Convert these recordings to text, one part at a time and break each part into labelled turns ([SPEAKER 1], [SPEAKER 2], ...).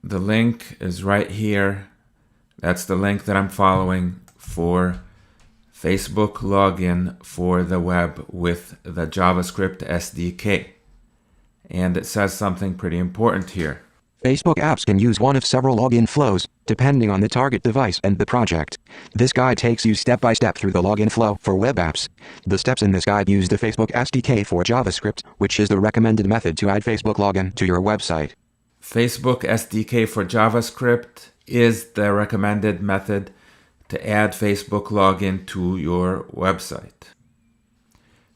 [SPEAKER 1] The link is right here. That's the link that I'm following for Facebook login for the web with the JavaScript SDK. And it says something pretty important here.
[SPEAKER 2] Facebook apps can use one of several login flows, depending on the target device and the project. This guide takes you step by step through the login flow for web apps. The steps in this guide use the Facebook SDK for JavaScript, which is the recommended method to add Facebook login to your website.
[SPEAKER 1] Facebook SDK for JavaScript is the recommended method to add Facebook login to your website.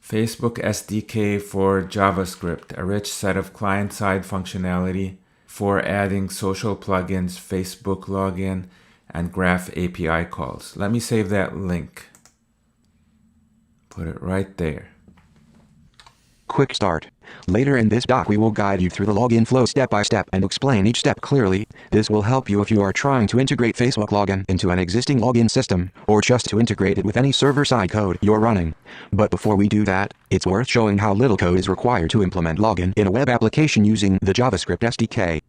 [SPEAKER 1] Facebook SDK for JavaScript, a rich set of client-side functionality for adding social plugins, Facebook login, and Graph API calls. Let me save that link. Put it right there.
[SPEAKER 2] Quick start. Later in this doc we will guide you through the login flow step by step and explain each step clearly. This will help you if you are trying to integrate Facebook login into an existing login system, or just to integrate it with any server-side code you're running. But before we do that, it's worth showing how little code is required to implement login in a web application using the JavaScript SDK.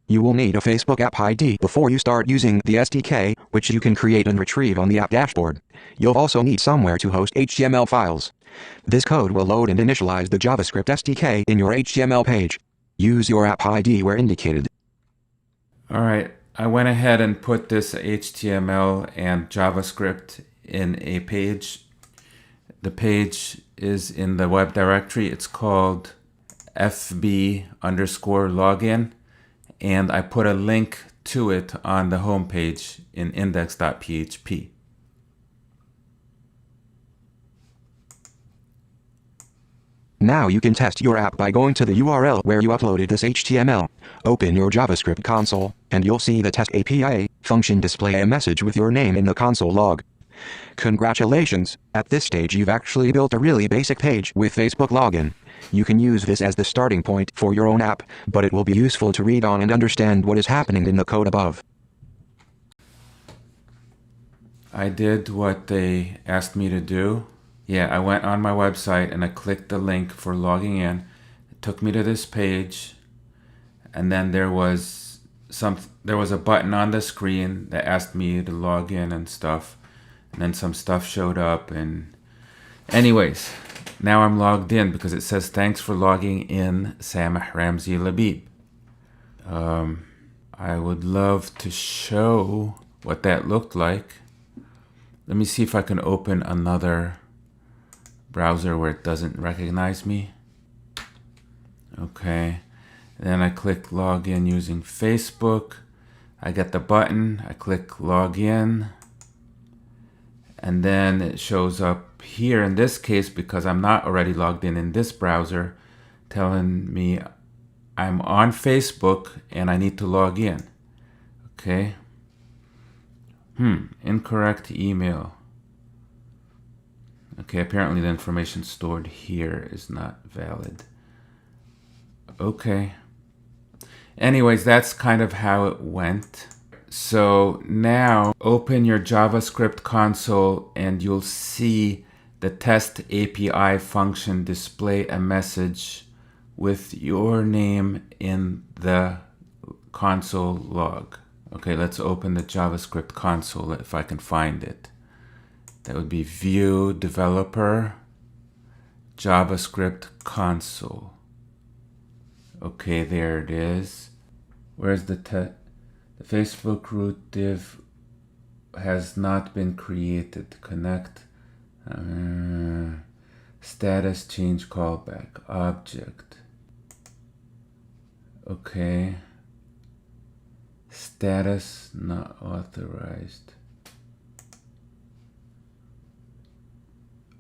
[SPEAKER 2] You will need a Facebook app ID before you start using the SDK, which you can create and retrieve on the app dashboard. You'll also need somewhere to host HTML files. This code will load and initialize the JavaScript SDK in your HTML page. Use your app ID where indicated.
[SPEAKER 1] Alright, I went ahead and put this HTML and JavaScript in a page. The page is in the web directory. It's called fb_login. And I put a link to it on the home page in index.php.
[SPEAKER 2] Now you can test your app by going to the URL where you uploaded this HTML. Open your JavaScript console, and you'll see the test API function display a message with your name in the console log. Congratulations! At this stage you've actually built a really basic page with Facebook login. You can use this as the starting point for your own app, but it will be useful to read on and understand what is happening in the code above.
[SPEAKER 1] I did what they asked me to do. Yeah, I went on my website and I clicked the link for logging in. It took me to this page, and then there was a button on the screen that asked me to log in and stuff. And then some stuff showed up, and anyways, now I'm logged in because it says thanks for logging in, Sameh Ramzi Labib. I would love to show what that looked like. Let me see if I can open another browser where it doesn't recognize me. Okay, then I click login using Facebook. I get the button, I click login, and then it shows up here in this case, because I'm not already logged in this browser, telling me I'm on Facebook and I need to log in. Okay. Incorrect email. Okay, apparently the information stored here is not valid. Okay. Anyways, that's kind of how it went. So now open your JavaScript console and you'll see the test API function display a message with your name in the console log. Okay, let's open the JavaScript console if I can find it. That would be View Developer JavaScript console. Okay, there it is. Where's the Facebook root div has not been created. Connect. Status change callback object. Okay. Status not authorized.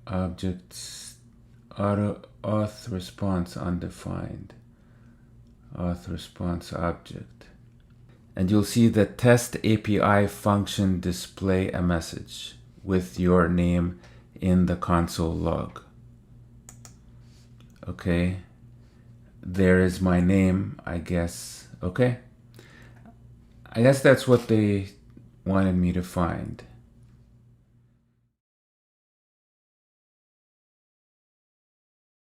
[SPEAKER 1] Objects auth response undefined. Auth response object. And you'll see the test API function display a message with your name in the console log. Okay, there is my name, I guess. Okay, I guess that's what they wanted me to find.